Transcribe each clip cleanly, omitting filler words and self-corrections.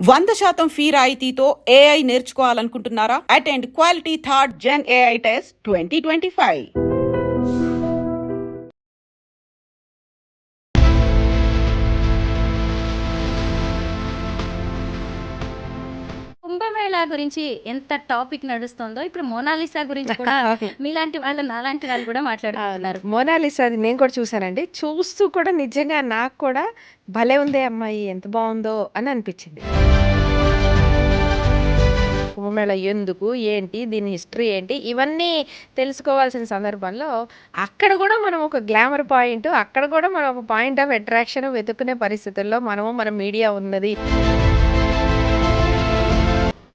100% fee రాయితీతో AI నేర్చుకోవాలనుకుంటున్నారా? Attend quality third gen AI test 2025. Kumbh Mela గురించి ఎంత టాపిక్ నడుస్తుందో ఇప్పుడు మోనాలిసా గురించి కూడా మీలాంటి వాళ్ళు నాలాంటి వాళ్ళు కూడా మాట్లాడుతున్నారు. మోనాలిసాది నేను కూడా చూసానండి. చూస్తూ కూడా నిజంగా నాకు కూడా భలే ఉందే అమ్మాయి, ఎంత బాగుందో అని అనిపించింది. కుంభమేళ ఎందుకు, ఏంటి, దీని హిస్టరీ ఏంటి, ఇవన్నీ తెలుసుకోవాల్సిన సందర్భంలో అక్కడ కూడా మనం ఒక గ్లామర్ పాయింట్, అక్కడ కూడా మనం ఒక పాయింట్ ఆఫ్ అట్రాక్షన్ వెతుక్కునే పరిస్థితుల్లో మన మీడియా ఉన్నది.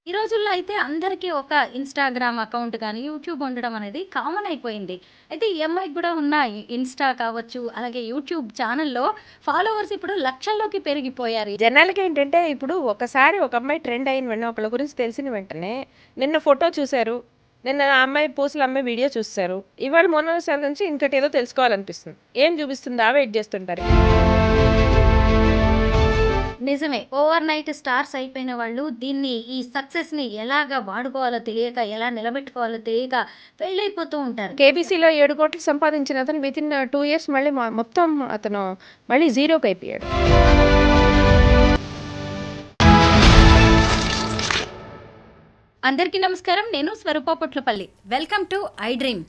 ఈ రోజుల్లో అయితే అందరికీ ఒక ఇన్స్టాగ్రామ్ అకౌంట్ కానీ యూట్యూబ్ ఉండడం అనేది కామన్ అయిపోయింది. అయితే ఈ అమ్మాయికి కూడా ఉన్న ఇన్స్టా కావచ్చు, అలాగే యూట్యూబ్ ఛానల్లో ఫాలోవర్స్ ఇప్పుడు లక్షల్లోకి పెరిగిపోయారు. జనాలకి ఏంటంటే ఇప్పుడు ఒకసారి ఒక అమ్మాయి ట్రెండ్ అయిన వెంటనే, ఒకళ్ళ గురించి తెలిసిన వెంటనే నిన్న ఫోటో చూశారు, నిన్న ఆ అమ్మాయి పూసలు అమ్మాయి వీడియో చూస్తారు, ఇవాళ మోనాలిసా గురించి ఇంకటి ఏదో తెలుసుకోవాలనిపిస్తుంది. ఏం చూపిస్తుందా వెయిట్ చేస్తుంటారు. నిజమే. ఓవర్ నైట్ స్టార్స్ అయిపోయిన వాళ్ళు దీన్ని ఈ సక్సెస్‌ని ఎలాగా వాడుకోవాలో తెలియక, ఎలా నిలబెట్టుకోవాలో తెలియక ఫెయిలయిపోతూ ఉంటారు. కేబీసీలో 7 కోట్లు సంపాదించిన అతను వితిన్ 2 ఇయర్స్ మళ్ళీ మొత్తం అతను మళ్ళీ జీరోకి అయిపోయాడు. అందరికీ నమస్కారం. నేను Swaroopa Potlapalli. Welcome to iDream.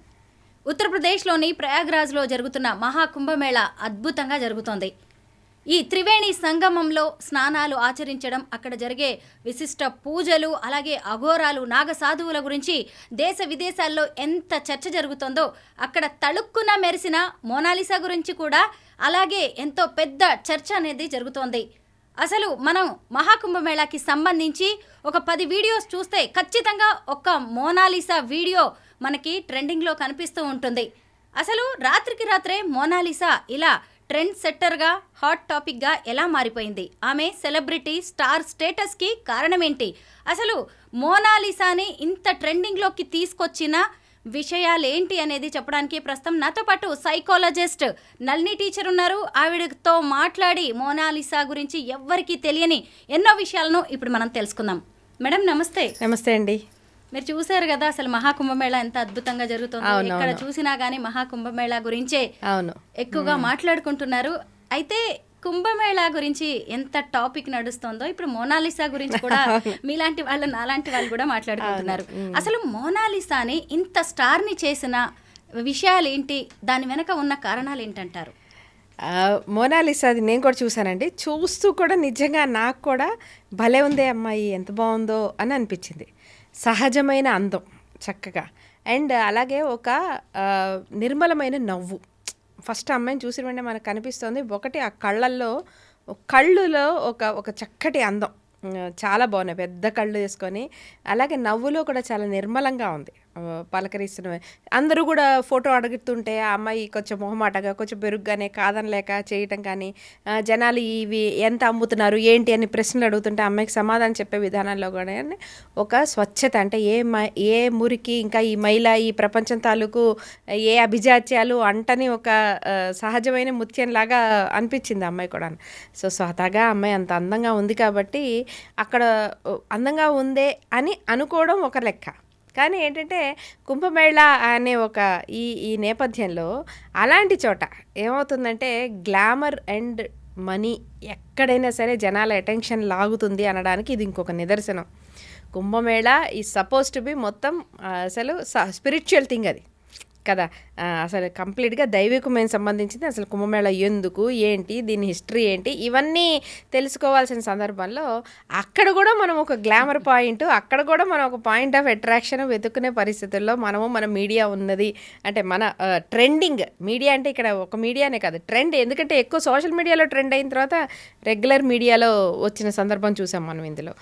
ఉత్తరప్రదేశ్లోని ప్రయాగ్రాజ్లో జరుగుతున్న మహాకుంభమేళా అద్భుతంగా జరుగుతోంది. ఈ త్రివేణి సంగమంలో స్నానాలు ఆచరించడం, అక్కడ జరిగే విశిష్ట పూజలు, అలాగే అఘోరాలు, నాగసాధువుల గురించి దేశ విదేశాల్లో ఎంత చర్చ జరుగుతుందో, అక్కడ తళుక్కున మెరిసిన మోనాలిసా గురించి కూడా అలాగే ఎంతో పెద్ద చర్చ అనేది జరుగుతోంది. అసలు మనం మహాకుంభమేళాకి సంబంధించి ఒక 10 వీడియోస్ చూస్తే ఖచ్చితంగా ఒక మోనాలిసా వీడియో మనకి ట్రెండింగ్లో కనిపిస్తూ ఉంటుంది. అసలు రాత్రికి రాత్రే మోనాలిసా ఇలా ట్రెండ్ సెట్టర్గా, హాట్ టాపిక్గా ఎలా మారిపోయింది? ఆమె సెలబ్రిటీ స్టార్ స్టేటస్కి కారణమేంటి? అసలు మోనాలిసాని ఇంత ట్రెండింగ్లోకి తీసుకొచ్చిన విషయాలేంటి అనేది చెప్పడానికి ప్రస్తుతం నాతో పాటు సైకాలజిస్ట్ నళిని టీచర్ ఉన్నారు. ఆవిడతో మాట్లాడి మోనాలిసా గురించి ఎవ్వరికీ తెలియని ఎన్నో విషయాలను ఇప్పుడు మనం తెలుసుకుందాం. మేడం నమస్తే. నమస్తే అండి. మీరు చూసారు కదా అసలు మహాకుంభమేళా ఎంత అద్భుతంగా జరుగుతుంది. ఎక్కడ చూసినా గానీ మహాకుంభమేళా గురించే ఎక్కువగా మాట్లాడుకుంటున్నారు. అయితే కుంభమేళా గురించి ఎంత టాపిక్ నడుస్తుందో ఇప్పుడు మోనాలిసా గురించి కూడా మీలాంటి వాళ్ళు నాలాంటి వాళ్ళు కూడా మాట్లాడుకుంటున్నారు. అసలు మోనాలిసాని ఇంత స్టార్ని చేసిన విషయాలు ఏంటి, దాని వెనక ఉన్న కారణాలు ఏంటంటారు? మోనాలిసాది నేను కూడా చూసానండి. చూస్తూ కూడా నిజంగా నాకు కూడా భలే ఉందే అమ్మాయి, ఎంత బాగుందో అని అనిపించింది. సహజమైన అందం చక్కగా, అండ్ అలాగే ఒక నిర్మలమైన నవ్వు. ఫస్ట్ అమ్మాయిని చూసిన వెంటనే మనకు కనిపిస్తుంది ఒకటి, ఆ కళ్ళులో ఒక చక్కటి అందం. చాలా బాగున్నాయి, పెద్ద కళ్ళు వేసుకొని, అలాగే నవ్వులో కూడా చాలా నిర్మలంగా ఉంది. పలకరిస్తున్న అందరూ కూడా ఫోటో అడుగుతుంటే ఆ అమ్మాయి కొంచెం మొహమాటగా, కొంచెం పెరుగ్గానే కాదనలేక చేయటం కానీ, జనాలు ఇవి ఎంత అమ్ముతున్నారు ఏంటి అని ప్రశ్నలు అడుగుతుంటే అమ్మాయికి సమాధానం చెప్పే విధానంలో కూడా ఒక స్వచ్ఛత, అంటే ఏ మురికి, ఇంకా ఈ మైల, ఈ ప్రపంచం తాలూకు ఏ అభిజాత్యాలు అంటని ఒక సహజమైన ముత్యంలాగా అనిపించింది అమ్మాయి కూడా. సో స్వతహాగా అమ్మాయి అంత అందంగా ఉంది కాబట్టి అక్కడ అందంగా ఉందే అని అనుకోవడం ఒక లెక్క. కానీ ఏంటంటే కుంభమేళా అనే ఒక ఈ నేపథ్యంలో అలాంటి చోట ఏమవుతుందంటే గ్లామర్ అండ్ మనీ ఎక్కడైనా సరే జనాల అటెన్షన్ లాగుతుంది అనడానికి ఇది ఇంకొక నిదర్శనం. Kumbh Mela is suppose to be మొత్తం అసలు స్పిరిచువల్ థింగ్ అది కదా. అసలు కంప్లీట్గా దైవికమైన సంబంధించింది. అసలు కుంభమేళా ఎందుకు, ఏంటి, దీని హిస్టరీ ఏంటి, ఇవన్నీ తెలుసుకోవాల్సిన సందర్భంలో అక్కడ కూడా మనం ఒక గ్లామర్ పాయింట్, అక్కడ కూడా మనం ఒక పాయింట్ ఆఫ్ అట్రాక్షన్ వెతుక్కునే పరిస్థితుల్లో మన మీడియా ఉన్నది. అంటే మన ట్రెండింగ్ మీడియా, అంటే ఇక్కడ ఒక మీడియానే కాదు ట్రెండ్, ఎందుకంటే ఎక్కువ సోషల్ మీడియాలో ట్రెండ్ అయిన తర్వాత రెగ్యులర్ మీడియాలో వచ్చిన సందర్భం చూసాం మనం ఇందులో.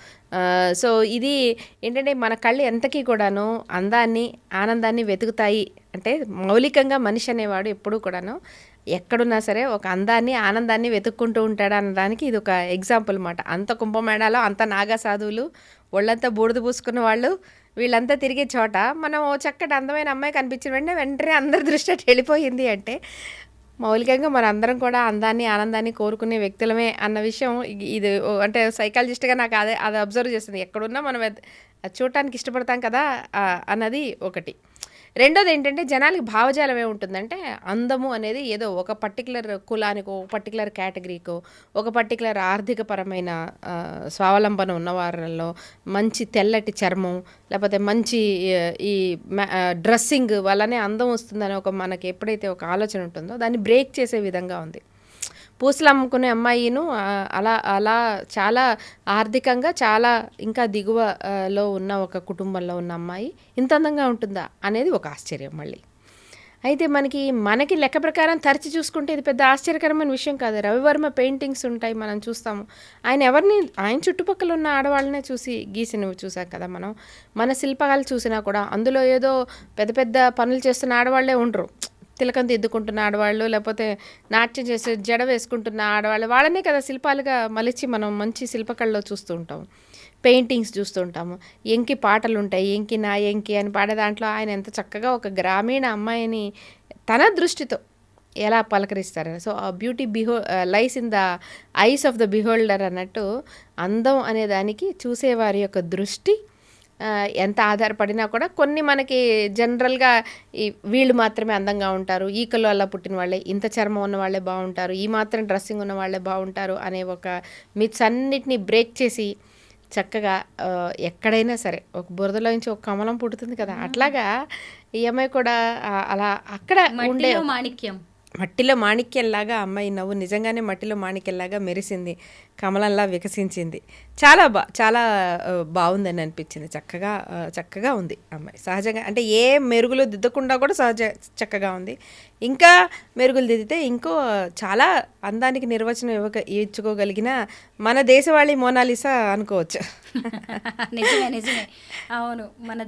సో ఇది ఏంటంటే మన కళ్ళు ఎంతకీ కూడాను అందాన్ని, ఆనందాన్ని వెతుకుతాయి. అంటే మౌలికంగా మనిషి అనేవాడు ఎప్పుడూ కూడాను ఎక్కడున్నా సరే ఒక అందాన్ని, ఆనందాన్ని వెతుక్కుంటూ ఉంటాడు అన్నదానికి ఇది ఒక ఎగ్జాంపుల్ అన్నమాట. అంత కుంభమేళాలో అంత నాగా సాధువులు, ఒళ్ళంతా బూడిద పూసుకున్న వాళ్ళు, వీళ్ళంతా తిరిగే చోట మనం ఓ చక్కటి అందమైన అమ్మాయి కనిపించిన వెంటనే అందరి దృష్టి వెళ్ళిపోయింది. అంటే మౌలికంగా మనందరం కూడా అందాన్ని, ఆనందాన్ని కోరుకునే వ్యక్తులమే అన్న విషయం ఇది అంటే సైకాలజిస్ట్‌గా నాకు అది అబ్జర్వ్ చేస్తుంది. ఎక్కడున్నా మనం అది చూడటానికి ఇష్టపడతాం కదా! అన్నది ఒకటి. రెండోదేంటంటే జనాలకి భావజాలం ఏముంటుందంటే అందము అనేది ఏదో ఒక పర్టిక్యులర్ కులానికో, ఒక పర్టిక్యులర్ కేటగిరీకో, ఒక పర్టిక్యులర్ ఆర్థికపరమైన స్వావలంబన ఉన్న వారిలో మంచి తెల్లటి చర్మం, లేకపోతే మంచి ఈ డ్రెస్సింగ్ వల్లనే అందం వస్తుందని మనకి ఎప్పుడైతే ఒక ఆలోచన ఉంటుందో దాన్ని బ్రేక్ చేసే విధంగా ఉంది. పూసలు అమ్ముకునే అమ్మాయిను అలా అలా చాలా ఆర్థికంగా చాలా ఇంకా దిగువలో ఉన్న ఒక కుటుంబంలో ఉన్న అమ్మాయి ఇంత అందంగా ఉంటుందా అనేది ఒక ఆశ్చర్యం మళ్ళీ. అయితే మనకి లెక్క ప్రకారం తరచి చూసుకుంటే ఇది పెద్ద ఆశ్చర్యకరమైన విషయం కాదు. రవివర్మ పెయింటింగ్స్ ఉంటాయి, మనం చూస్తాము. ఆయన చుట్టుపక్కల ఉన్న ఆడవాళ్ళనే చూసి గీసినవి చూసాం కదా మనం. మన శిల్పాలు చూసినా కూడా అందులో ఏదో పెద్ద పెద్ద పనులు చేస్తున్న ఆడవాళ్లే ఉండరు. తిలకం దిద్దుకుంటున్న ఆడవాళ్ళు, లేకపోతే నాట్యం చేసే జడ వేసుకుంటున్న ఆడవాళ్ళు, వాళ్ళనే కదా శిల్పాలుగా మలిచి మనం మంచి శిల్పకళలో చూస్తూ ఉంటాము. పెయింటింగ్స్ చూస్తూ ఉంటాము. ఎంకి పాటలు ఉంటాయి, ఎంకి నా ఎంకి అని పాడే దాంట్లో ఆయన ఎంత చక్కగా ఒక గ్రామీణ అమ్మాయిని తన దృష్టితో ఎలా పలకరిస్తారు. సో ఆ beauty lies in the eyes of the beholder అన్నట్టు అందం అనే దానికి చూసేవారి యొక్క దృష్టి ఎంత ఆధారపడినా కూడా కొన్ని మనకి జనరల్గా వీళ్ళు మాత్రమే అందంగా ఉంటారు, ఈ కులాల్లో పుట్టిన వాళ్ళే, ఇంత చర్మం ఉన్న వాళ్ళే బాగుంటారు, ఈ మాత్రం డ్రెస్సింగ్ ఉన్న వాళ్ళే బాగుంటారు అనే ఒక మిత్స్ అన్నిటినీ బ్రేక్ చేసి చక్కగా ఎక్కడైనా సరే ఒక బురదలో నుంచి ఒక కమలం పుడుతుంది కదా, అట్లాగా ఈ అమ్మాయి కూడా అలా అక్కడ ఉండే మట్టిలో మాణిక్యంలాగా అమ్మాయి నవ్వు నిజంగానే మట్టిలో మాణిక్యంలాగా మెరిసింది, కమలంలా వికసించింది. చాలా బాగుందని అనిపించింది. చక్కగా ఉంది అమ్మాయి. సహజంగా అంటే ఏ మెరుగులు దిద్దకుండా కూడా చక్కగా ఉంది. ఇంకా మెరుగులు దిద్దితే ఇంకో చాలా అందానికి నిర్వచనం ఇచ్చుకోగలిగిన మన దేశవాళీ మోనాలిసా అనుకోవచ్చు. నిజమే అవును, మన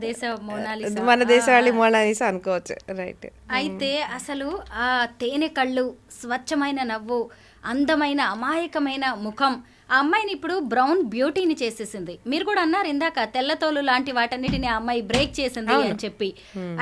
దేశవాళీ మోనాలిసా అనుకోవచ్చు. రైట్. అయితే అసలు ఆ తేనె కళ్ళు, స్వచ్ఛమైన నవ్వు, అందమైన అమాయకమైన ముఖం ఆ అమ్మాయిని ఇప్పుడు బ్రౌన్ బ్యూటీని చేసేసింది. మీరు కూడా అన్నారు ఇందాక తెల్లతోలు లాంటి వాటన్నిటిని ఆ అమ్మాయి బ్రేక్ చేసింది అని చెప్పి.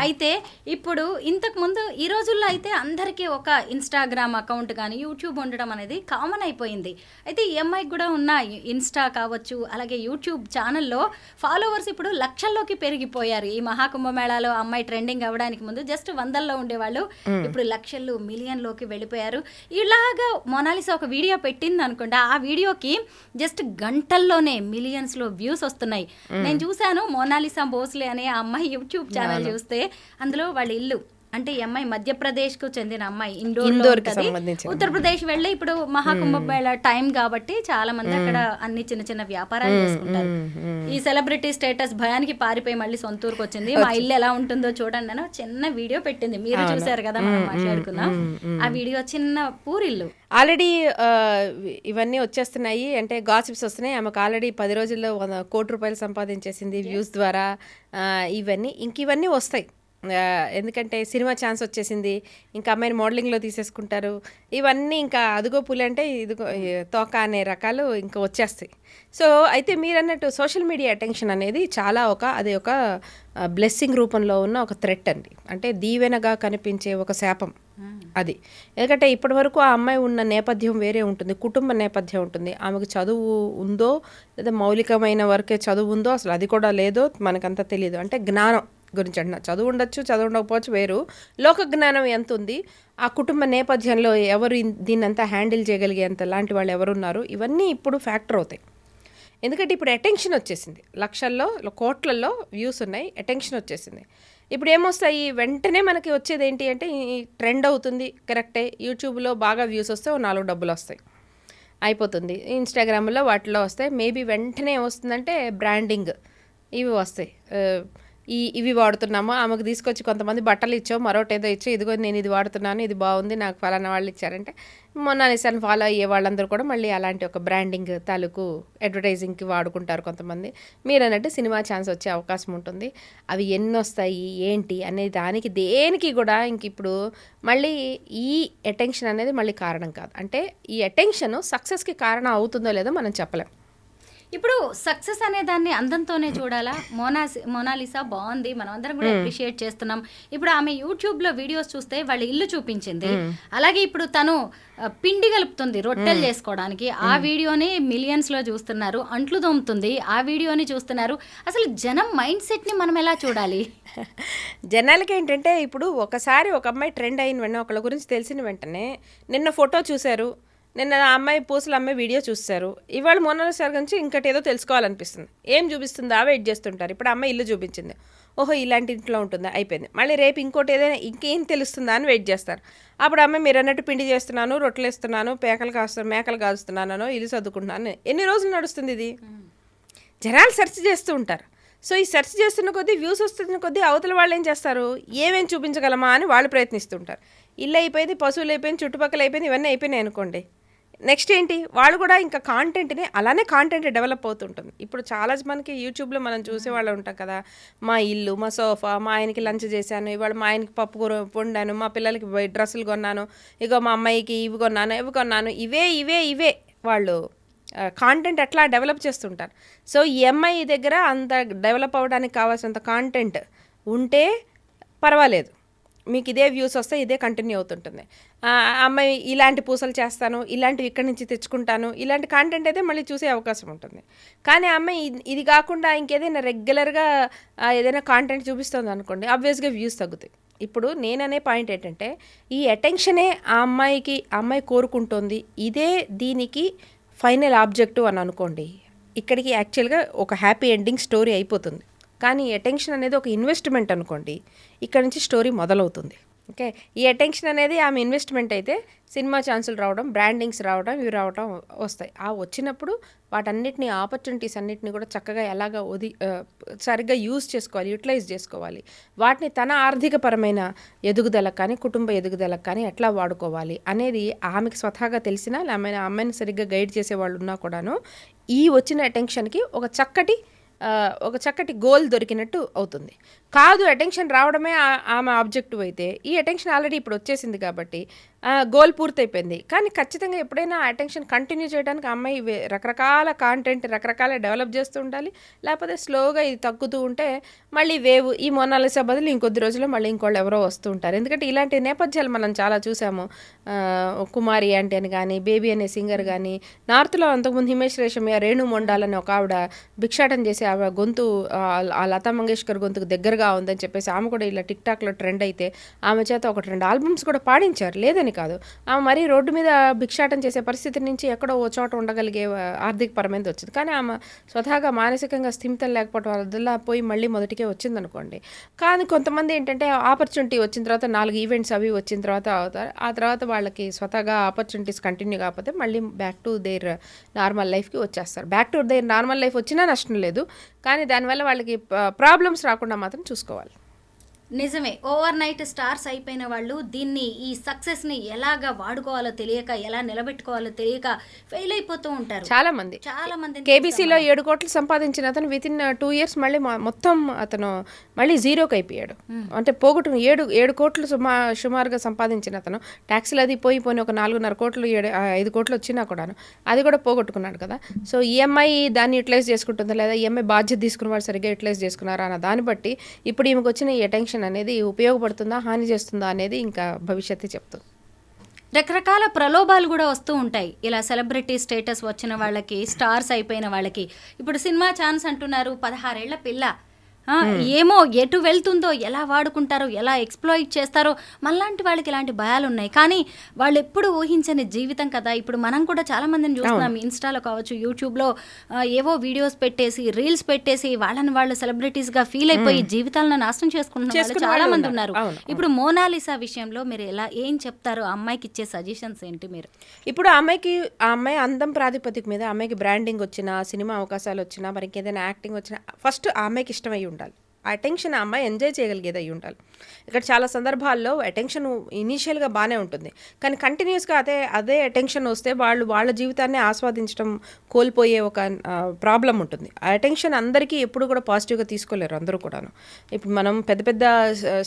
అయితే ఇప్పుడు ఇంతకు ముందు ఈ రోజుల్లో అయితే అందరికీ ఒక ఇన్స్టాగ్రామ్ అకౌంట్ కానీ యూట్యూబ్ ఉండడం అనేది కామన్ అయిపోయింది. అయితే ఈ అమ్మాయికి కూడా ఉన్న ఇన్స్టా కావచ్చు, అలాగే యూట్యూబ్ ఛానల్లో ఫాలోవర్స్ ఇప్పుడు లక్షల్లోకి పెరిగిపోయారు. ఈ మహాకుంభమేళాలో అమ్మాయి ట్రెండింగ్ అవ్వడానికి ముందు జస్ట్ 100ల్లో ఉండేవాళ్ళు, ఇప్పుడు లక్షలు మిలియన్లోకి వెళ్ళిపోయారు. ఇలాగా మొనాలిసా ఒక వీడియో పెట్టింది అనుకోండి, ఆ వీడియోకి జస్ట్ గంటల్లోనే మిలియన్స్లో వ్యూస్ వస్తున్నాయి. నేను చూశాను మోనాలిసా భోస్లే అనే ఆ అమ్మాయి యూట్యూబ్ ఛానల్ చూస్తే అందులో వాళ్ళ ఇల్లు అంటే ఈ అమ్మాయి మధ్యప్రదేశ్కు చెందిన అమ్మాయి, ఇండోర్కి సంబంధించి ఉత్తరప్రదేశ్ వెళ్ళి ఇప్పుడు మహాకుంభమేళా టైం కాబట్టి చాలా మంది అక్కడ అన్ని చిన్న చిన్న వ్యాపారాలు చేసుకుంటారు. ఈ సెలబ్రిటీ స్టేటస్ భయానికి పారిపోయి మళ్ళీ సొంత ఊరికి వచ్చింది. మా ఇల్లు ఎలా ఉంటుందో చూడండి అని చిన్న వీడియో పెట్టింది. మీరు చూసారు కదా, మనం మాట్లాడుకున్నాం ఆ వీడియో. చిన్న పూరిల్లు ఆల్రెడీ ఇవన్నీ వచ్చేస్తున్నాయి, అంటే గాసిప్స్ వస్తున్నాయి. ఆమెకు ఆల్రెడీ 10 రోజుల్లో 1 కోటి రూపాయలు సంపాదించేసింది వ్యూస్ ద్వారా. ఇవన్నీ వస్తాయి, ఎందుకంటే సినిమా ఛాన్స్ వచ్చేసింది, ఇంకా అమ్మాయిని మోడలింగ్లో తీసేసుకుంటారు. ఇవన్నీ ఇంకా అదుగో పులి అంటే ఇదిగో తోక అనే రకాలు ఇంకా వచ్చేస్తాయి. సో అయితే మీరు అన్నట్టు సోషల్ మీడియా అటెన్షన్ అనేది అది ఒక బ్లెస్సింగ్ రూపంలో ఉన్న ఒక థ్రెట్ అండి. అంటే దీవెనగా కనిపించే ఒక శాపం అది. ఎందుకంటే ఇప్పటి వరకు ఆ అమ్మాయి ఉన్న నేపథ్యం వేరే ఉంటుంది, కుటుంబ నేపథ్యం ఉంటుంది. ఆమెకు చదువు ఉందో లేదా మౌలికమైన వరకే చదువు ఉందో అసలు అది కూడా లేదో మనకంతా తెలియదు. అంటే జ్ఞానం గురించి అంటున్నా, చదువు ఉండొచ్చు, చదువు ఉండకపోవచ్చు వేరు, లోక జ్ఞానం ఎంత ఉంది, ఆ కుటుంబ నేపథ్యంలో ఎవరు దీన్నంతా హ్యాండిల్ చేయగలిగేంత లాంటి వాళ్ళు ఎవరున్నారు, ఇవన్నీ ఇప్పుడు ఫ్యాక్టర్ అవుతాయి. ఎందుకంటే ఇప్పుడు అటెన్షన్ వచ్చేసింది, లక్షల్లో కోట్లలో వ్యూస్ ఉన్నాయి, అటెన్షన్ వచ్చేసింది. ఇప్పుడు ఏమొస్తాయి వెంటనే మనకి వచ్చేది ఏంటి అంటే ఈ ట్రెండ్ అవుతుంది, కరెక్టే. యూట్యూబ్లో బాగా వ్యూస్ వస్తే 4 డబ్బులు వస్తాయి, అయిపోతుంది. ఇన్స్టాగ్రామ్లో వాటిలో వస్తాయి. మేబీ వెంటనే వస్తుందంటే బ్రాండింగ్ ఇవి వస్తాయి. ఇవి వాడుతున్నాము, ఆమెకు తీసుకొచ్చి కొంతమంది బట్టలు ఇచ్చావు, మరొకటి ఏదో ఇచ్చో, ఇదిగో నేను ఇది వాడుతున్నాను, ఇది బాగుంది, నాకు ఫలానా వాళ్ళు ఇచ్చారంటే మొనాలిసాని ఫాలో అయ్యే వాళ్ళందరూ కూడా మళ్ళీ అలాంటి ఒక బ్రాండింగ్ తాలూకు అడ్వర్టైజింగ్కి వాడుకుంటారు కొంతమంది. మీరు అన్నట్టు సినిమా ఛాన్స్ వచ్చే అవకాశం ఉంటుంది. అవి ఎన్ని వస్తాయి ఏంటి అనే దానికి దేనికి కూడా ఇంక ఇప్పుడు మళ్ళీ ఈ అటెన్షన్ అనేది మళ్ళీ కారణం కాదు. అంటే ఈ అటెన్షన్ సక్సెస్కి కారణం అవుతుందో లేదో మనం చెప్పలేం. ఇప్పుడు సక్సెస్ అనే దాన్ని అందంతోనే చూడాలా? మోనాలిసా బాగుంది, మనం అందరం కూడా అప్రిషియేట్ చేస్తున్నాం. ఇప్పుడు ఆమె యూట్యూబ్ లో వీడియోస్ చూస్తే వాళ్ళ ఇల్లు చూపించింది. అలాగే ఇప్పుడు తను పిండి కలుపుతుంది రొట్టెలు చేసుకోవడానికి, ఆ వీడియోని మిలియన్స్ లో చూస్తున్నారు. అంట్లు తోముతుంది, ఆ వీడియోని చూస్తున్నారు. అసలు జనం మైండ్ సెట్ ని మనం ఎలా చూడాలి? జనాలకి ఏంటంటే ఇప్పుడు ఒకసారి ఒక అమ్మాయి ట్రెండ్ అయిన వెంటనే ఒకళ్ళ గురించి తెలిసిన వెంటనే నిన్న ఫోటో చూశారు, నిన్న ఆ అమ్మాయి పూసలు అమ్మాయి వీడియో చూస్తారు, ఇవాళ మోనాలిసా గురించి ఇంకటి ఏదో తెలుసుకోవాలనిపిస్తుంది. ఏం చూపిస్తుందా వెయిట్ చేస్తుంటారు. ఇప్పుడు అమ్మాయి ఇల్లు చూపించింది, ఓహో ఇలాంటి ఇంట్లో ఉంటుందా, అయిపోయింది. మళ్ళీ రేపు ఇంకోటి ఏదైనా ఇంకేం తెలుస్తుందా అని వెయిట్ చేస్తారు. అప్పుడు అమ్మాయి మీరు అన్నట్టు పిండి చేస్తున్నాను, రొట్టెలు వేస్తున్నాను, మేకలు కాస్తున్నానో ఇల్లు సర్దుకుంటున్నాను. ఎన్ని రోజులు నడుస్తుంది ఇది? జనాలు సెర్చ్ చేస్తూ ఉంటారు. సో ఈ సెర్చ్ చేస్తున్న కొద్దీ, వ్యూస్ వస్తున్న కొద్దీ అవతల వాళ్ళు ఏం చేస్తారు, ఏమేమి చూపించగలమా అని వాళ్ళు ప్రయత్నిస్తుంటారు. ఇల్లు అయిపోయింది, పశువులు అయిపోయింది, చుట్టుపక్కల అయిపోయింది, ఇవన్నీ అయిపోయినాయి అనుకోండి, నెక్స్ట్ ఏంటి, వాళ్ళు కూడా ఇంకా కాంటెంట్ని అలానే కాంటెంట్ డెవలప్ అవుతుంటుంది. ఇప్పుడు చాలా మనకి యూట్యూబ్లో మనం చూసేవాళ్ళు ఉంటాం కదా, మా ఇల్లు, మా సోఫా, మా ఆయనకి లంచ్ చేశాను, ఇవాళ మా ఆయనకి పప్పు కూర వండాను, మా పిల్లలకి డ్రెస్సులు కొన్నాను, ఇగో మా అమ్మాయికి ఇవి కొన్నాను, ఇవే వాళ్ళు కాంటెంట్ అట్లా డెవలప్ చేస్తుంటారు. సో ఈ అమ్మాయి దగ్గర అంత డెవలప్ అవ్వడానికి కావాల్సినంత కాంటెంట్ ఉంటే పర్వాలేదు, మీకు ఇదే వ్యూస్ వస్తే ఇదే కంటిన్యూ అవుతుంటుంది. అమ్మాయి ఇలాంటి పూసలు చేస్తాను, ఇలాంటివి ఇక్కడి నుంచి తెచ్చుకుంటాను, ఇలాంటి కాంటెంట్ అయితే మళ్ళీ చూసే అవకాశం ఉంటుంది. కానీ అమ్మాయి ఇది కాకుండా ఇంకేదైనా రెగ్యులర్గా ఏదైనా కాంటెంట్ చూపిస్తుంది అనుకోండి, ఆబ్వియస్గా వ్యూస్ తగ్గుతాయి. ఇప్పుడు నేననే పాయింట్ ఏంటంటే, ఈ అటెన్షనే ఆ అమ్మాయి కోరుకుంటోంది, ఇదే దీనికి ఫైనల్ ఆబ్జెక్టివ్ అని అనుకోండి, ఇక్కడికి యాక్చువల్గా ఒక హ్యాపీ ఎండింగ్ స్టోరీ అయిపోతుంది. కానీ అటెన్షన్ అనేది ఒక ఇన్వెస్ట్మెంట్ అనుకోండి, ఇక్కడ నుంచి స్టోరీ మొదలవుతుంది. ఓకే, ఈ అటెన్షన్ అనేది ఆమె ఇన్వెస్ట్మెంట్ అయితే సినిమా ఛాన్సులు రావడం, బ్రాండింగ్స్ రావడం, ఇవి రావడం వస్తాయి. ఆ వచ్చినప్పుడు వాటన్నిటిని, ఆపర్చునిటీస్ అన్నిటిని కూడా చక్కగా ఎలాగ సరిగ్గా యూజ్ చేసుకోవాలి, యూటిలైజ్ చేసుకోవాలి, వాటిని తన ఆర్థికపరమైన ఎదుగుదలకు కానీ, కుటుంబ ఎదుగుదలకు కానీ ఎట్లా వాడుకోవాలి అనేది ఆమెకి స్వతహాగా తెలిసినా, లేకపోతే అమ్మాయిని సరిగ్గా గైడ్ చేసే వాళ్ళు ఉన్నా కూడాను ఈ వచ్చిన అటెన్షన్కి ఒక చక్కటి గోల్ దొరికినట్టు అవుతుంది. కాదు అటెన్షన్ రావడమే ఆమె ఆబ్జెక్టివ్ అయితే, ఈ అటెన్షన్ ఆల్రెడీ ఇప్పుడు వచ్చేసింది కాబట్టి గోల్ పూర్తయిపోయింది. కానీ ఖచ్చితంగా ఎప్పుడైనా అటెన్షన్ కంటిన్యూ చేయడానికి అమ్మాయి రకరకాల కాంటెంట్ రకరకాల డెవలప్ చేస్తూ ఉండాలి. లేకపోతే స్లోగా ఇది తగ్గుతూ ఉంటే మళ్ళీ వేవ్, ఈ మోనాలిసా బదులు ఇంకొద్ది రోజుల్లో మళ్ళీ ఇంకోళ్ళు ఎవరో వస్తూ ఉంటారు. ఎందుకంటే ఇలాంటి నేపథ్యాలు మనం చాలా చూసాము. కుమారి ఆంటీ అని కానీ, బేబీ అనే సింగర్ కానీ, నార్త్లో అంతకుముందు హిమేష్ రేషమియా, రేణు మొండాలని ఒక ఆవిడ భిక్షాటం చేసి ఆవిడ గొంతు ఆ లతా మంగేష్కర్ గొంతుకు దగ్గరగా ఉందని చెప్పేసి ఆమె కూడా ఇలా టిక్ టాక్లో ట్రెండ్ అయితే ఆమె చేత 1-2 ఆల్బమ్స్ కూడా పాడించారు, లేదని కాదు. ఆమె మరీ రోడ్డు మీద భిక్షాటం చేసే పరిస్థితి నుంచి ఎక్కడో ఓ చోట ఉండగలిగే ఆర్థికపరమైనది వచ్చింది. కానీ ఆమె స్వతహాగా మానసికంగా స్థిమితం లేకపోవడం వల్ల పోయి మళ్ళీ మొదటికే వచ్చింది అనుకోండి. కానీ కొంతమంది ఏంటంటే ఆపర్చునిటీ వచ్చిన తర్వాత 4 ఈవెంట్స్ అవి వచ్చిన తర్వాత అవుతారు. ఆ తర్వాత వాళ్ళకి స్వతహాగా ఆపర్చునిటీస్ కంటిన్యూ కాకపోతే మళ్ళీ బ్యాక్ టు దేర్ నార్మల్ లైఫ్కి వచ్చేస్తారు. Back to their normal life వచ్చినా నష్టం లేదు, కానీ దానివల్ల వాళ్ళకి ప్రాబ్లమ్స్ రాకుండా మాత్రం చూసుకోవాలి. నిజమే, ఓవర్ నైట్ స్టార్స్ అయిపోయిన వాళ్ళు దీన్ని, ఈ సక్సెస్ని ఎలాగా వాడుకోవాలో తెలియక, ఎలా నిలబెట్టుకోవాలో తెలియక ఫెయిల్ అయిపోతూ ఉంటారు చాలా మంది. కేబీసీలో 7 కోట్లు సంపాదించిన అతను వితిన్ 2 years మళ్ళీ మొత్తం అతను మళ్ళీ జీరోకి అయిపోయాడు. అంటే పోగొట్టుకుని 7 కోట్లు సుమారుగా సంపాదించిన అతను ట్యాక్సీలు అది పోయి ఒక 4.5 కోట్లు 5 కోట్లు వచ్చినా కూడాను అది కూడా పోగొట్టుకున్నాడు కదా. సో ఈఎంఐ దాన్ని యూటిలైజ్ చేసుకుంటుందా, లేదా ఈఎంఐ బాధ్యత తీసుకున్న వాళ్ళు సరిగ్గా యూటిలైజ్ చేసుకున్నారా అన్న దాన్ని బట్టి ఇప్పుడు ఈమెకు వచ్చిన ఈ అటెన్షన్ అనేది ఉపయోగపడుతుందా, హాని చేస్తుందా అనేది ఇంకా భవిష్యత్తు చెప్తుంది. రకరకాల ప్రలోభాలు కూడా వస్తూ ఉంటాయి. ఇలా సెలబ్రిటీ స్టేటస్ వచ్చిన వాళ్ళకి, స్టార్స్ అయిపోయిన వాళ్ళకి. ఇప్పుడు సినిమా ఛాన్స్ అంటున్నారు, 16 ఏళ్ల పిల్ల, ఏమో ఎటు వెళ్తుందో, ఎలా వాడుకుంటారో, ఎలా ఎక్స్ప్లాయిట్ చేస్తారో, మనలాంటి వాళ్ళకి ఇలాంటి భయాలు ఉన్నాయి. కానీ వాళ్ళు ఎప్పుడు ఊహించని జీవితం కదా. ఇప్పుడు మనం కూడా చాలా మందిని చూస్తున్నాం, ఇన్స్టాలో కావచ్చు, యూట్యూబ్లో ఏవో వీడియోస్ పెట్టేసి, రీల్స్ పెట్టేసి వాళ్ళని వాళ్ళు సెలబ్రిటీస్గా ఫీల్ అయిపోయి జీవితాలను నాశనం చేసుకుంటున్న వాళ్ళు చాలా మంది ఉన్నారు. ఇప్పుడు మోనాలిసా విషయంలో మీరు ఏం చెప్తారు? ఆ అమ్మాయికి ఇచ్చే సజెషన్స్ ఏంటి మీరు? ఇప్పుడు ఆ అమ్మాయి అందం ప్రాతిపదిక మీద అమ్మాయికి బ్రాండింగ్ వచ్చినా, సినిమా అవకాశాలు వచ్చినా, మరి ఇంకేదైనా యాక్టింగ్ వచ్చినా ఫస్ట్ ఆ అమ్మాయికి ఇష్టమై ఉండాలి. ఆ అటెన్షన్ ఆ అమ్మాయి ఎంజాయ్ చేయగలిగేది అయి ఉండాలి. ఇక్కడ చాలా సందర్భాల్లో అటెన్షన్ ఇనీషియల్గా బాగానే ఉంటుంది, కానీ కంటిన్యూస్గా అదే అటెన్షన్ వస్తే వాళ్ళ జీవితాన్ని ఆస్వాదించడం కోల్పోయే ఒక ప్రాబ్లం ఉంటుంది. ఆ అటెన్షన్ అందరికీ ఎప్పుడు కూడా పాజిటివ్గా తీసుకోలేరు అందరూ కూడాను. ఇప్పుడు మనం పెద్ద పెద్ద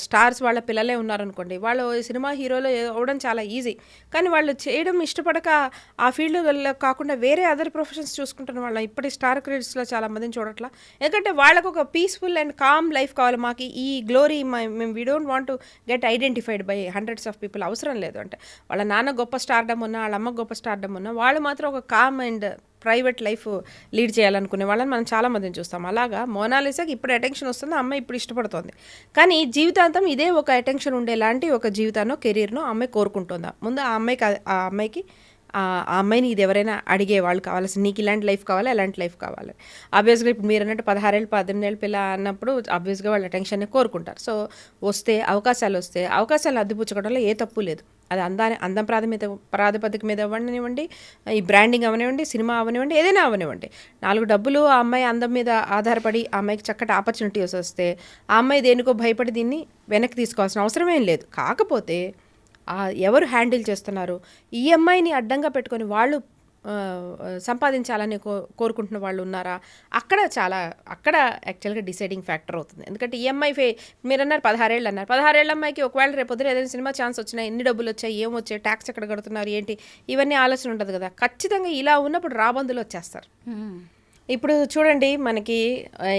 స్టార్స్ వాళ్ళ పిల్లలే ఉన్నారనుకోండి, వాళ్ళు సినిమా హీరోలు అవ్వడం చాలా ఈజీ, కానీ వాళ్ళు చేయడం ఇష్టపడక ఆ ఫీల్డ్లో కాకుండా వేరే అదర్ ప్రొఫెషన్స్ చూసుకుంటున్న వాళ్ళ ఇప్పటి స్టార్ క్రెడిట్స్లో చాలా మందిని చూడట్లా. ఎందుకంటే వాళ్ళకు ఒక పీస్ఫుల్ అండ్ కామ్ లైఫ్ కావాలి. మాకు ఈ గ్లోరీ మేము we don't want to get identified by hundreds of people అవసరం లేదు. అంటే వాళ్ళ నాన్న గొప్ప స్టార్డమ్ ఉన్నా, వాళ్ళ అమ్మ గొప్ప స్టార్డమ్ ఉన్నా, వాళ్ళు మాత్రం ఒక calm and private life lead చేయాలనుకునే వాళ్ళని మనం చాలా మందిని చూస్తాం. అలాగా మోనాలిసాకి ఇప్పుడు అటెన్షన్ వస్తుంది, అమ్మాయి ఇప్పుడు ఇష్టపడుతుంది, కానీ జీవితాంతం ఇదే ఒక అటెన్షన్ ఉండేలాంటి ఒక జీవితానో కెరీర్నో అమ్మాయి కోరుకుంటుందా? ముందు ఆ అమ్మాయికి ఆ అమ్మాయిని ఇది ఎవరైనా అడిగే వాళ్ళు కావాల్సి, నీకు ఇలాంటి లైఫ్ కావాలి, అలాంటి లైఫ్ కావాలి. ఆబ్వియస్గా ఇప్పుడు మీరు అన్నట్టు 16 ఏళ్ళు 18 ఏళ్ళ పిల్ల అన్నప్పుడు ఆబ్వియస్గా వాళ్ళ అటెన్షన్ని కోరుకుంటారు. సో అవకాశాలు వస్తే అవకాశాలు అద్దిపుచ్చుకోవడంలో ఏ తప్పు లేదు. అది అందం ప్రాతిపదిక మీద అవ్వనివ్వండి, ఈ బ్రాండింగ్ అవనివ్వండి, సినిమా అవనివ్వండి, ఏదైనా అవనివ్వండి. 4 డబ్బులు ఆ అమ్మాయి అందం మీద ఆధారపడి ఆ అమ్మాయికి చక్కటి ఆపర్చునిటీస్ వస్తే ఆ అమ్మాయి దేనికో భయపడి దీన్ని వెనక్కి తీసుకోవాల్సిన అవసరం ఏం లేదు. కాకపోతే ఎవరు హ్యాండిల్ చేస్తున్నారు, ఈ అమ్మాయిని అడ్డంగా పెట్టుకొని వాళ్ళు సంపాదించాలని కోరుకుంటున్న వాళ్ళు ఉన్నారా? అక్కడ యాక్చువల్గా డిసైడింగ్ ఫ్యాక్టర్ అవుతుంది. ఎందుకంటే ఈ అమ్మాయి మీరు అన్నారు 16 ఏళ్ళు అన్నారు, 16 ఏళ్ళ అమ్మాయికి ఒకవేళ రేపు పొద్దున ఏదైనా సినిమా ఛాన్స్ వచ్చినా ఎన్ని డబ్బులు వచ్చాయి, ఏం వచ్చాయి, ట్యాక్స్ ఎక్కడ కడుతున్నారు, ఏంటి, ఇవన్నీ ఆలోచన ఉంటుంది కదా. ఖచ్చితంగా ఇలా ఉన్నప్పుడు రాబందులు వచ్చేస్తారు. ఇప్పుడు చూడండి, మనకి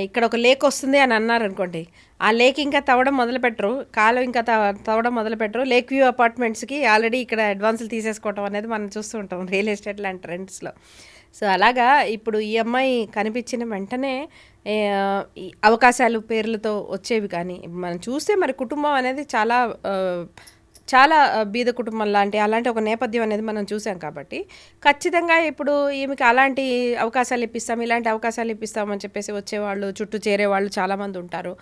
ఇక్కడ ఒక లేక్ వస్తుంది అని అన్నారు అనుకోండి, ఆ లేక్ ఇంకా తవ్వడం మొదలుపెట్టరు, కాలం ఇంకా తవ్వడం మొదలుపెట్టరు, లేక్ వ్యూ అపార్ట్మెంట్స్కి ఆల్రెడీ ఇక్కడ అడ్వాన్సులు తీసేసుకోవటం అనేది మనం చూస్తూ ఉంటాం రియల్ ఎస్టేట్ లాంటి ట్రెండ్స్లో. సో అలాగా ఇప్పుడు ఈ అమ్మాయి కనిపించిన వెంటనే ఈ అవకాశాలు పేర్లతో వచ్చేవి, కానీ మనం చూస్తే మరి కుటుంబం అనేది చాలా బీద కుటుంబం అలాంటి ఒక నేపథ్యం అనేది మనం చూసాం. కాబట్టి ఖచ్చితంగా ఇప్పుడు ఈమెకి అలాంటి అవకాశాలు ఇప్పిస్తాం, ఇలాంటి అవకాశాలు ఇప్పిస్తామని చెప్పేసి వచ్చేవాళ్ళు, చుట్టూ చేరేవాళ్ళు చాలామంది ఉంటారు.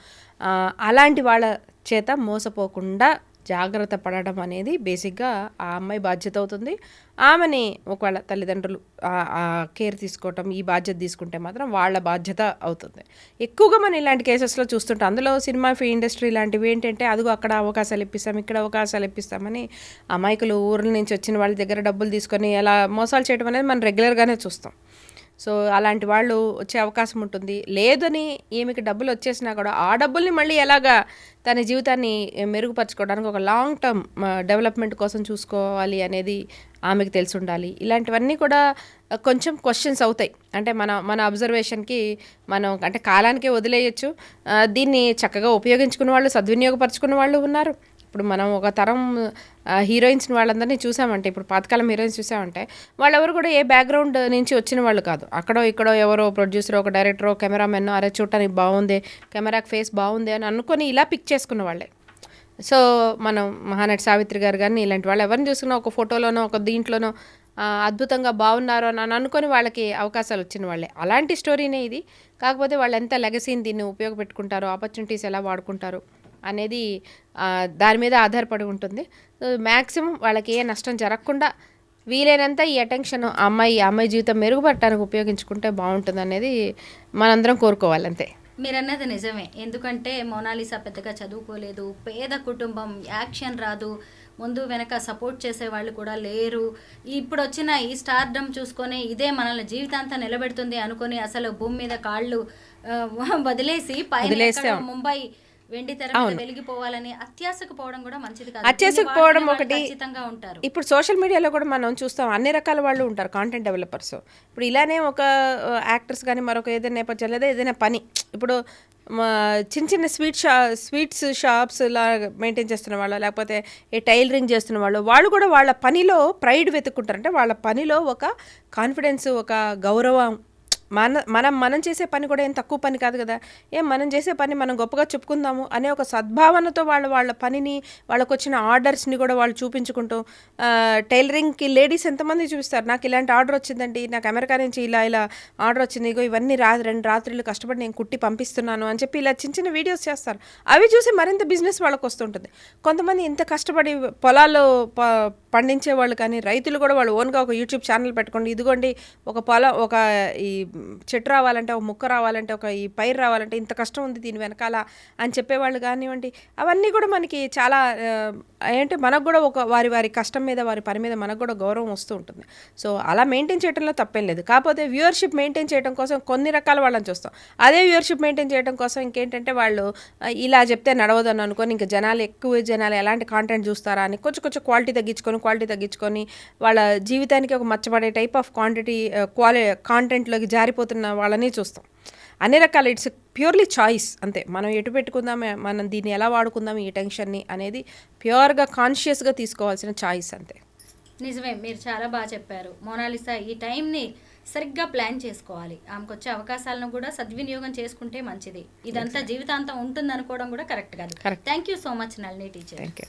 అలాంటి వాళ్ళ చేత మోసపోకుండా జాగ్రత్త పడడం అనేది బేసిక్గా ఆ అమ్మాయి బాధ్యత అవుతుంది. ఆమెని ఒకవేళ తల్లిదండ్రులు కేర్ తీసుకోవటం, ఈ బాధ్యత తీసుకుంటే మాత్రం వాళ్ళ బాధ్యత అవుతుంది. ఎక్కువగా మనం ఇలాంటి కేసెస్లో చూస్తుంటాం. అందులో సినిమా ఇండస్ట్రీ లాంటివి ఏంటంటే, అదిగో అక్కడ అవకాశాలు ఇప్పిస్తాం, ఇక్కడ అవకాశాలు ఇప్పిస్తామని అమాయకులు ఊర్ల నుంచి వచ్చిన వాళ్ళ దగ్గర డబ్బులు తీసుకొని ఎలా మోసాలు చేయడం అనేది మనం రెగ్యులర్గానే చూస్తాం. సో అలాంటి వాళ్ళు వచ్చే అవకాశం ఉంటుంది. లేదని ఈమెకి డబ్బులు వచ్చేసినా కూడా ఆ డబ్బుల్ని మళ్ళీ ఎలాగా తన జీవితాన్ని మెరుగుపరచుకోవడానికి ఒక లాంగ్ టర్మ్ డెవలప్మెంట్ కోసం చూసుకోవాలి అనేది ఆమెకు తెలిసి ఉండాలి. ఇలాంటివన్నీ కూడా కొంచెం క్వశ్చన్స్ అవుతాయి. అంటే మన అబ్జర్వేషన్కి మనం అంటే కాలానికే వదిలేయచ్చు. దీన్ని చక్కగా ఉపయోగించుకున్న వాళ్ళు, సద్వినియోగపరచుకున్న వాళ్ళు ఉన్నారు. ఇప్పుడు మనం ఒక తరం హీరోయిన్స్ వాళ్ళందరినీ చూసామంటే, ఇప్పుడు పాతకాలం హీరోయిన్స్ చూసామంటే వాళ్ళెవరు కూడా ఏ బ్యాక్గ్రౌండ్ నుంచి వచ్చిన వాళ్ళు కాదు. అక్కడో ఇక్కడో ఎవరో ప్రొడ్యూసర్, ఒక డైరెక్టర్, కెమెరామెన్, అరే చూడటానికి బాగుంది, కెమెరాకి ఫేస్ బాగుంది అని అనుకొని ఇలా పిక్ చేసుకున్న వాళ్ళే. సో మనం మహానటి సావిత్రి గారు కానీ ఇలాంటి వాళ్ళు ఎవరిని చూసుకున్నా ఒక ఫోటోలోనో ఒక దీంట్లోనో అద్భుతంగా బాగున్నారు అని అనుకొని వాళ్ళకి అవకాశాలు వచ్చిన వాళ్ళే. అలాంటి స్టోరీనే ఇది. కాకపోతే వాళ్ళు ఎంత లెగసీని దీన్ని ఉపయోగపెట్టుకుంటారో, ఆపర్చునిటీస్ ఎలా వాడుకుంటారు అనేది దాని మీద ఆధారపడి ఉంటుంది. మ్యాక్సిమం వాళ్ళకి ఏ నష్టం జరగకుండా వీలైనంత ఈ అటెన్షన్ అమ్మాయి జీవితం మెరుగుపడటానికి ఉపయోగించుకుంటే బాగుంటుంది అనేది మనందరం కోరుకోవాలి. అంతే. మీరు అన్నది నిజమే. ఎందుకంటే మోనాలిసా పెద్దగా చదువుకోలేదు, పేద కుటుంబం, యాక్షన్ రాదు, ముందు వెనక సపోర్ట్ చేసే వాళ్ళు కూడా లేరు. ఇప్పుడు వచ్చిన ఈ స్టార్డమ్ చూసుకొని ఇదే మనల్ని జీవితాంతం నిలబెడుతుంది అనుకొని అసలు భూమి మీద కాళ్ళు వదిలేసి పైన ముంబై వెండి తెర మీద వెలిగిపోవాలని అత్యాశకు పోవడం కూడా మంచిది కాదు. అత్యాశకు పోవడం ఒకటి. ఉంటారు. ఇప్పుడు సోషల్ మీడియాలో కూడా మనం చూస్తాం, అన్ని రకాల వాళ్ళు ఉంటారు, కాంటెంట్ డెవలపర్స్. ఇప్పుడు ఇలానే ఒక యాక్టర్స్ కానీ మరొక ఏదైనా నేపథ్యం లేదా ఏదైనా పని, ఇప్పుడు చిన్న చిన్న స్వీట్స్ షాప్స్ ఇలా మెయింటైన్ చేస్తున్న వాళ్ళు, లేకపోతే ఈ టైలరింగ్ చేస్తున్న వాళ్ళు కూడా వాళ్ళ పనిలో ప్రైడ్ వెతుక్కుంటారు. అంటే వాళ్ళ పనిలో ఒక కాన్ఫిడెన్స్, ఒక గౌరవం. మనం చేసే పని కూడా ఏం తక్కువ పని కాదు కదా, మనం చేసే పని మనం గొప్పగా చెప్పుకుందాము అనే ఒక సద్భావనతో వాళ్ళ పనిని, వాళ్ళకు వచ్చిన ఆర్డర్స్ని కూడా వాళ్ళు చూపించుకుంటూ, టైలరింగ్కి లేడీస్ ఎంతమంది చూపిస్తారు, నాకు ఇలాంటి ఆర్డర్ వచ్చిందండి, నాకు అమెరికా నుంచి ఇలా ఆర్డర్ వచ్చింది, ఇగో ఇవన్నీ 2 రాత్రులు కష్టపడి నేను కుట్టి పంపిస్తున్నాను అని చెప్పి ఇలా చిన్న వీడియోస్ చేస్తారు. అవి చూసి మరింత బిజినెస్ వాళ్ళకు వస్తుంటుంది. కొంతమంది ఇంత కష్టపడి పొలాల్లో పండించే వాళ్ళు కానీ రైతులు కూడా వాళ్ళు ఓన్గా ఒక యూట్యూబ్ ఛానల్ పెట్టుకోండి, ఇదిగోండి ఒక పొలం, ఒక ఈ చెట్టు రావాలంటే, ఒక ముక్క రావాలంటే, ఒక ఈ పైరు రావాలంటే ఇంత కష్టం ఉంది దీని వెనకాల అని చెప్పేవాళ్ళు కానివ్వండి, అవన్నీ కూడా మనకి చాలా ఏంటంటే మనకు కూడా ఒక వారి వారి కష్టం మీద, వారి పని మీద మనకు కూడా గౌరవం వస్తూ ఉంటుంది. సో అలా మెయింటైన్ చేయడంలో తప్పేం లేదు. కాకపోతే వ్యూవర్షిప్ మెయింటైన్ చేయడం కోసం కొన్ని రకాల వాళ్ళని చూస్తాం. అదే వ్యూవర్షిప్ మెయింటైన్ చేయడం కోసం ఇంకేంటంటే వాళ్ళు ఇలా చెప్తే నడవదని అనుకొని ఇంకా ఎక్కువ జనాలు ఎలాంటి కాంటెంట్ చూస్తారా అని కొంచెం క్వాలిటీ తగ్గించుకొని వాళ్ళ జీవితానికి ఒక మచ్చబడే టైప్ ఆఫ్ కాంటెంట్లోకి జారిపోతున్న వాళ్ళని చూస్తాం. అన్ని రకాల ఇట్స్ ప్యూర్లీ చాయిస్ అంతే. మనం ఎటు పెట్టుకుందాం, మనం దీన్ని ఎలా వాడుకుందాం ఈ టెన్షన్ని అనేది ప్యూర్గా కాన్షియస్గా తీసుకోవాల్సిన చాయిస్ అంతే. నిజమే, మీరు చాలా బాగా చెప్పారు. మోనాలిసా ఈ టైంని సరిగ్గా ప్లాన్ చేసుకోవాలి. ఆమెకు వచ్చే అవకాశాలను కూడా సద్వినియోగం చేసుకుంటే మంచిది. ఇదంతా జీవితాంతం ఉంటుంది అనుకోవడం కూడా కరెక్ట్ కాదు. Thank you so much Nalini teacher. Thank you.